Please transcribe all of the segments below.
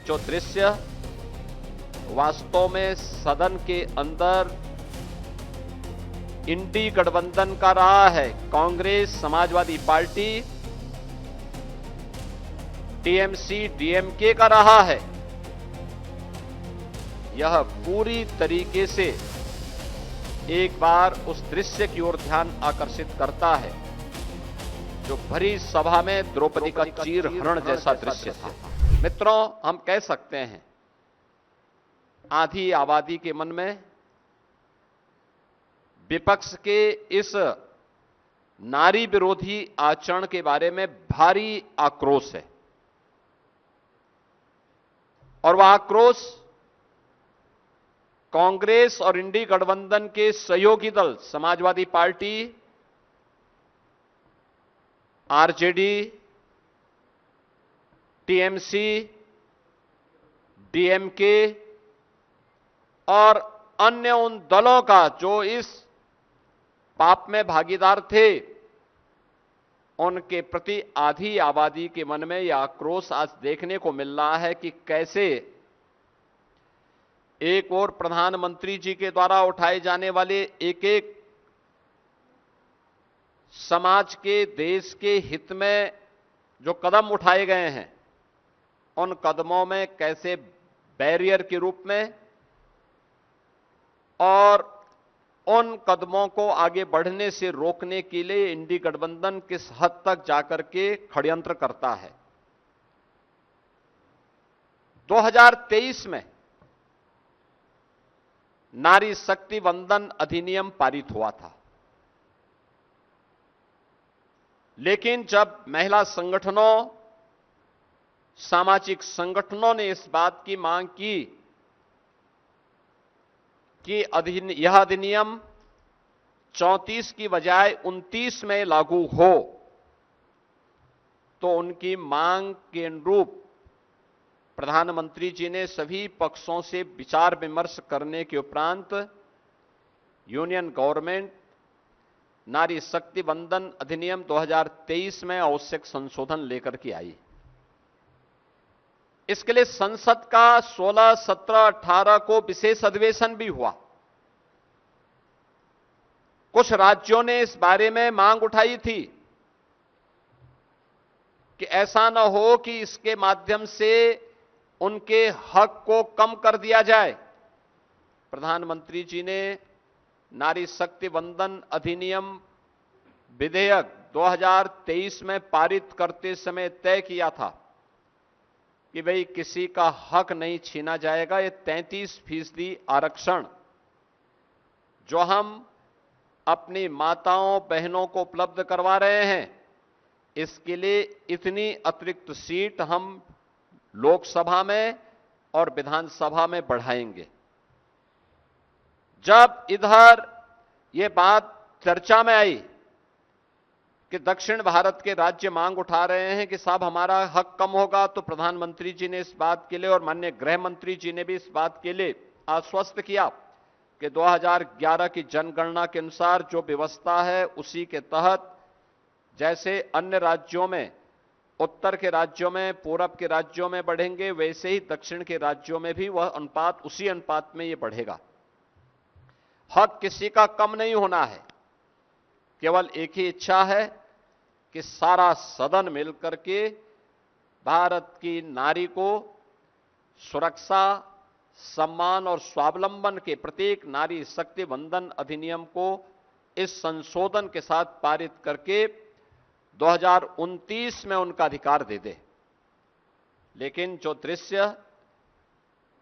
जो दृश्य वास्तव में सदन के अंदर इंडी गठबंधन का रहा है, Congress, Samajwadi party, TMC, DMK का रहा है, यह पूरी तरीके से एक बार उस दृश्य की ओर ध्यान आकर्षित करता है जो भरी सभा में द्रौपदी का चीरहरण जैसा दृश्य था। मित्रों, हम कह सकते हैं आधी आबादी के मन में विपक्ष के इस नारी विरोधी आचरण के बारे में भारी आक्रोश है और वह आक्रोश कांग्रेस और इंडी गठबंधन के सहयोगी दल Samajwadi party, RJD, TMC, DMK और अन्य उन दलों का जो इस पाप में भागीदार थे, उनके प्रति आधी आबादी के मन में यह आक्रोश आज देखने को मिल रहा है कि कैसे एक और प्रधानमंत्री जी के द्वारा उठाए जाने वाले एक एक समाज के, देश के हित में जो कदम उठाए गए हैं, उन कदमों में कैसे बैरियर के रूप में और उन कदमों को आगे बढ़ने से रोकने के लिए इंडी गठबंधन किस हद तक जाकर के षड्यंत्र करता है। 2023 में नारी शक्ति वंदन अधिनियम पारित हुआ था, लेकिन जब महिला संगठनों, सामाजिक संगठनों ने इस बात की मांग की कि यह अधिनियम 34 की बजाय 29 में लागू हो, तो उनकी मांग के अनुरूप प्रधानमंत्री जी ने सभी पक्षों से विचार विमर्श करने के उपरांत यूनियन गवर्नमेंट नारी शक्ति वंदन अधिनियम 2023 में आवश्यक संशोधन लेकर के आई। इसके लिए संसद का 16, 17, 18 को विशेष अधिवेशन भी हुआ। कुछ राज्यों ने इस बारे में मांग उठाई थी कि ऐसा न हो कि इसके माध्यम से उनके हक को कम कर दिया जाए। प्रधानमंत्री जी ने नारी शक्ति वंदन अधिनियम विधेयक 2023 में पारित करते समय तय किया था कि भाई किसी का हक नहीं छीना जाएगा। ये 33% आरक्षण जो हम अपनी माताओं, बहनों को उपलब्ध करवा रहे हैं, इसके लिए इतनी अतिरिक्त सीट हम लोकसभा में और विधानसभा में बढ़ाएंगे। जब इधर ये बात चर्चा में आई कि दक्षिण भारत के राज्य मांग उठा रहे हैं कि साहब हमारा हक कम होगा, तो प्रधानमंत्री जी ने इस बात के लिए और माननीय गृह मंत्री जी ने भी इस बात के लिए आश्वस्त किया कि 2011 की जनगणना के अनुसार जो व्यवस्था है उसी के तहत जैसे अन्य राज्यों में, उत्तर के राज्यों में, पूरब के राज्यों में बढ़ेंगे, वैसे ही दक्षिण के राज्यों में भी वह अनुपात, उसी अनुपात में यह बढ़ेगा। हक किसी का कम नहीं होना है, केवल एक ही इच्छा है कि सारा सदन मिलकर के भारत की नारी को सुरक्षा, सम्मान और स्वावलंबन के प्रत्येक नारी शक्ति वंदन अधिनियम को इस संशोधन के साथ पारित करके 2029 में उनका अधिकार दे दे। लेकिन जो दृश्य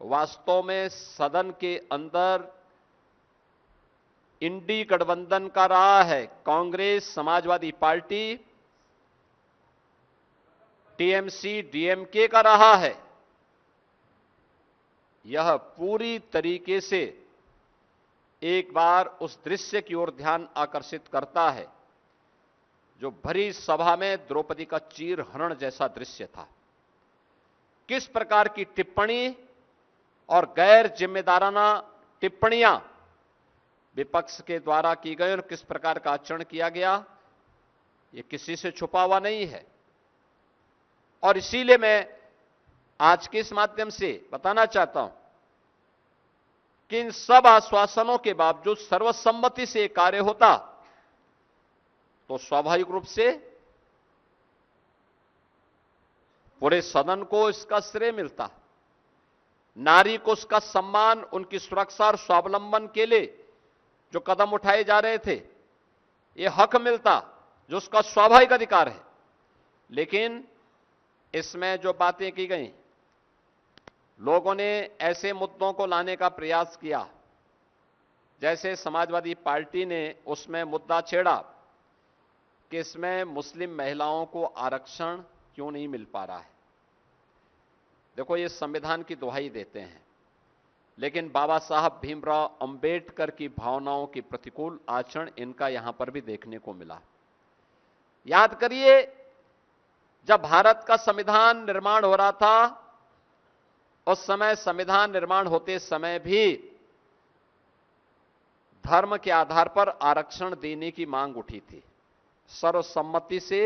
वास्तव में सदन के अंदर इंडी गठबंधन का रहा है, Congress, Samajwadi party, TMC, DMK का रहा है, यह पूरी तरीके से एक बार उस दृश्य की ओर ध्यान आकर्षित करता है जो भरी सभा में द्रौपदी का चीरहरण जैसा दृश्य था। किस प्रकार की टिप्पणी और गैर जिम्मेदाराना टिप्पणियां विपक्ष के द्वारा की गई और किस प्रकार का आचरण किया गया, ये किसी से छुपा हुआ नहीं है। और इसीलिए मैं आज के इस माध्यम से बताना चाहता हूं कि इन सब आश्वासनों के बावजूद सर्वसम्मति से कार्य होता तो स्वाभाविक रूप से पूरे सदन को इसका श्रेय मिलता, नारी को उसका सम्मान, उनकी सुरक्षा और स्वावलंबन के लिए जो कदम उठाए जा रहे थे ये हक मिलता जो उसका स्वाभाविक अधिकार है। लेकिन इसमें जो बातें की गई, लोगों ने ऐसे मुद्दों को लाने का प्रयास किया, जैसे समाजवादी पार्टी ने उसमें मुद्दा छेड़ा कि इसमें मुस्लिम महिलाओं को आरक्षण क्यों नहीं मिल पा रहा है। देखो, ये संविधान की दुहाई देते हैं, लेकिन बाबा साहब भीमराव अंबेडकर की भावनाओं की प्रतिकूल आचरण इनका यहां पर भी देखने को मिला। याद करिए, जब भारत का संविधान निर्माण हो रहा था, उस समय संविधान निर्माण होते समय भी धर्म के आधार पर आरक्षण देने की मांग उठी थी। सर्वसम्मति से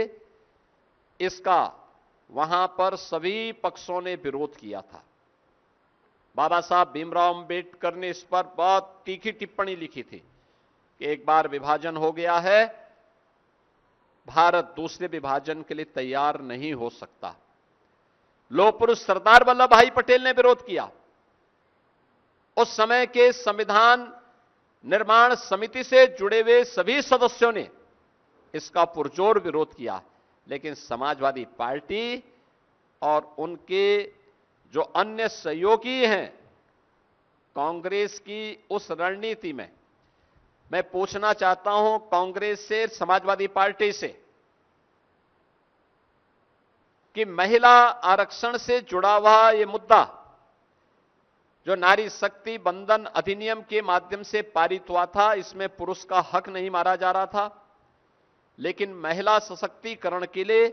इसका वहां पर सभी पक्षों ने विरोध किया था। बाबा साहब भीमराव अंबेडकर ने इस पर बहुत तीखी टिप्पणी लिखी थी कि एक बार विभाजन हो गया है, भारत दूसरे विभाजन के लिए तैयार नहीं हो सकता। लोह पुरुष सरदार वल्लभ भाई पटेल ने विरोध किया। उस समय के संविधान निर्माण समिति से जुड़े हुए सभी सदस्यों ने इसका पुरजोर विरोध किया, लेकिन समाजवादी पार्टी और उनके जो अन्य सहयोगी हैं कांग्रेस की उस रणनीति में, मैं पूछना चाहता हूं कांग्रेस से, समाजवादी पार्टी से, कि महिला आरक्षण से जुड़ा हुआ यह मुद्दा जो नारी शक्ति बंधन अधिनियम के माध्यम से पारित हुआ था, इसमें पुरुष का हक नहीं मारा जा रहा था, लेकिन महिला सशक्तिकरण के लिए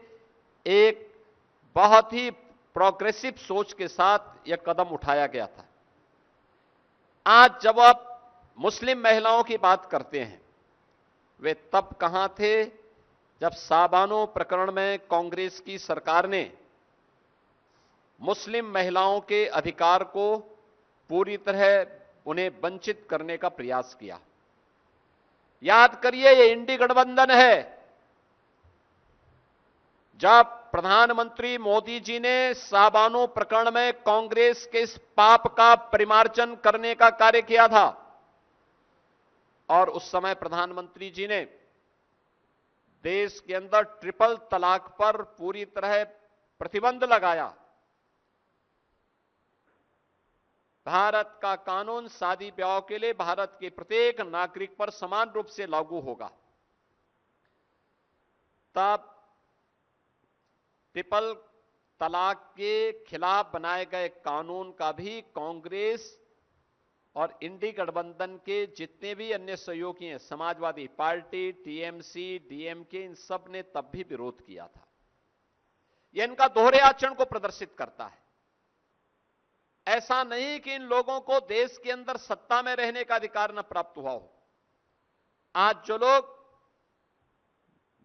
एक बहुत ही प्रोग्रेसिव सोच के साथ यह कदम उठाया गया था। आज जब आप मुस्लिम महिलाओं की बात करते हैं, वे तब कहां थे जब साबानो प्रकरण में कांग्रेस की सरकार ने मुस्लिम महिलाओं के अधिकार को पूरी तरह उन्हें वंचित करने का प्रयास किया। याद करिए, ये इंडी गठबंधन है। जब प्रधानमंत्री मोदी जी ने साबानो प्रकरण में कांग्रेस के इस पाप का परिमार्जन करने का कार्य किया था और उस समय प्रधानमंत्री जी ने देश के अंदर ट्रिपल तलाक पर पूरी तरह प्रतिबंध लगाया। भारत का कानून शादी ब्याह के लिए भारत के प्रत्येक नागरिक पर समान रूप से लागू होगा। तब ट्रिपल तलाक के खिलाफ बनाए गए कानून का भी कांग्रेस और इंडी गठबंधन के जितने भी अन्य सहयोगी हैं, समाजवादी पार्टी, टीएमसी, डीएमके, इन सब ने तब भी विरोध किया था। यह इनका दोहरे आचरण को प्रदर्शित करता है। ऐसा नहीं कि इन लोगों को देश के अंदर सत्ता में रहने का अधिकार न प्राप्त हुआ हो। आज जो लोग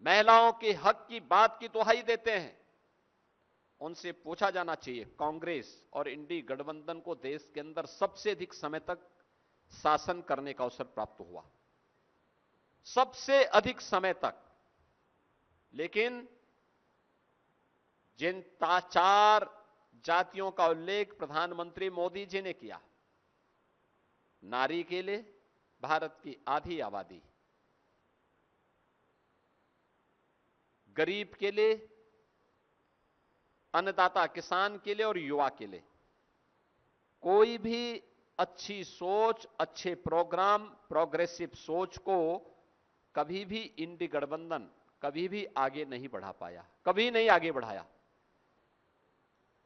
महिलाओं के हक की बात की दुहाई देते हैं, उनसे पूछा जाना चाहिए, कांग्रेस और इंडी गठबंधन को देश के अंदर सबसे अधिक समय तक शासन करने का अवसर प्राप्त हुआ, सबसे अधिक समय तक। लेकिन जिन चार जातियों का उल्लेख प्रधानमंत्री मोदी जी ने किया, नारी के लिए भारत की आधी आबादी, गरीब के लिए, अन्नदाता किसान के लिए और युवा के लिए, कोई भी अच्छी सोच, अच्छे प्रोग्राम, प्रोग्रेसिव सोच को कभी भी इंडी गठबंधन कभी भी आगे नहीं बढ़ा पाया, कभी नहीं आगे बढ़ाया।